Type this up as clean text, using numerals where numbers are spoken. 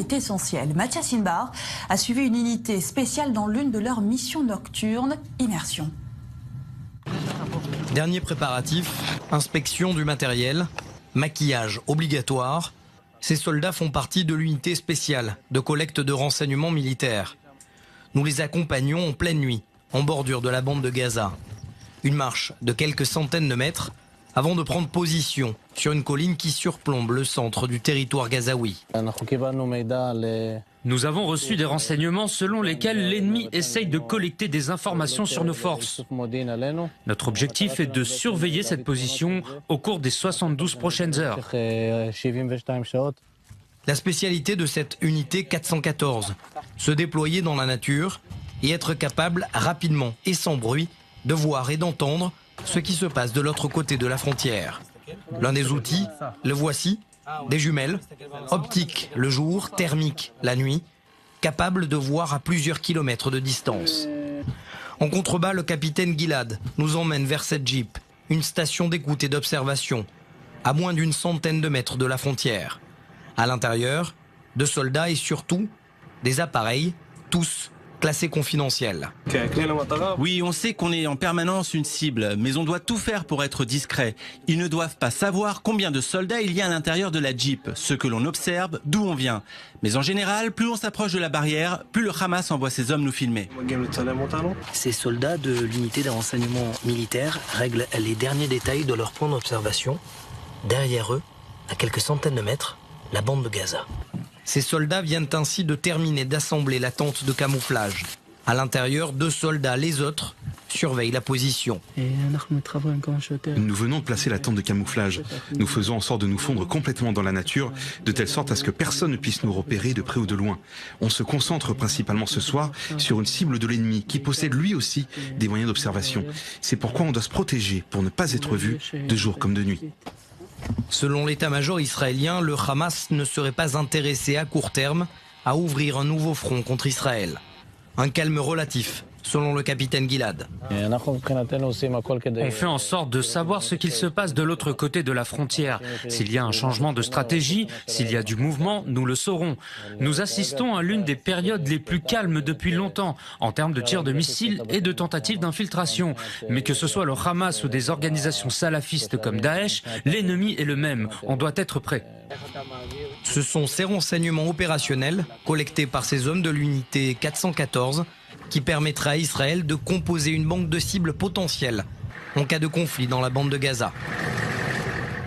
Est essentiel. Mathias Inbar a suivi une unité spéciale dans l'une de leurs missions nocturnes, Immersion. Dernier préparatif, inspection du matériel, maquillage obligatoire. Ces soldats font partie de l'unité spéciale de collecte de renseignements militaires. Nous les accompagnons en pleine nuit, en bordure de la bande de Gaza. Une marche de quelques centaines de mètres avant de prendre position sur une colline qui surplombe le centre du territoire gazaoui. Nous avons reçu des renseignements selon lesquels l'ennemi essaye de collecter des informations sur nos forces. Notre objectif est de surveiller cette position au cours des 72 prochaines heures. La spécialité de cette unité 414, se déployer dans la nature et être capable rapidement et sans bruit de voir et d'entendre ce qui se passe de l'autre côté de la frontière. L'un des outils, le voici, des jumelles, optiques le jour, thermiques la nuit, capables de voir à plusieurs kilomètres de distance. En contrebas, le capitaine Gilad nous emmène vers cette Jeep, une station d'écoute et d'observation, à moins d'une centaine de mètres de la frontière. À l'intérieur, 2 soldats et surtout des appareils, tous classés confidentiels. Oui, on sait qu'on est en permanence une cible, mais on doit tout faire pour être discret. Ils ne doivent pas savoir combien de soldats il y a à l'intérieur de la Jeep, ce que l'on observe, d'où on vient. Mais en général, plus on s'approche de la barrière, plus le Hamas envoie ses hommes nous filmer. Ces soldats de l'unité de renseignement militaire règlent les derniers détails de leur point d'observation. Derrière eux, à quelques centaines de mètres, la bande de Gaza. Ces soldats viennent ainsi de terminer d'assembler la tente de camouflage. À l'intérieur, 2 soldats, les autres, surveillent la position. Nous venons de placer la tente de camouflage. Nous faisons en sorte de nous fondre complètement dans la nature, de telle sorte à ce que personne ne puisse nous repérer de près ou de loin. On se concentre principalement ce soir sur une cible de l'ennemi qui possède lui aussi des moyens d'observation. C'est pourquoi on doit se protéger pour ne pas être vu de jour comme de nuit. Selon l'état-major israélien, le Hamas ne serait pas intéressé à court terme à ouvrir un nouveau front contre Israël. Un calme relatif, selon le capitaine Gilad. On fait en sorte de savoir ce qu'il se passe de l'autre côté de la frontière. S'il y a un changement de stratégie, s'il y a du mouvement, nous le saurons. Nous assistons à l'une des périodes les plus calmes depuis longtemps, en termes de tirs de missiles et de tentatives d'infiltration. Mais que ce soit le Hamas ou des organisations salafistes comme Daesh, l'ennemi est le même. On doit être prêt. Ce sont ces renseignements opérationnels, collectés par ces hommes de l'unité 414, qui permettra à Israël de composer une banque de cibles potentielles en cas de conflit dans la bande de Gaza.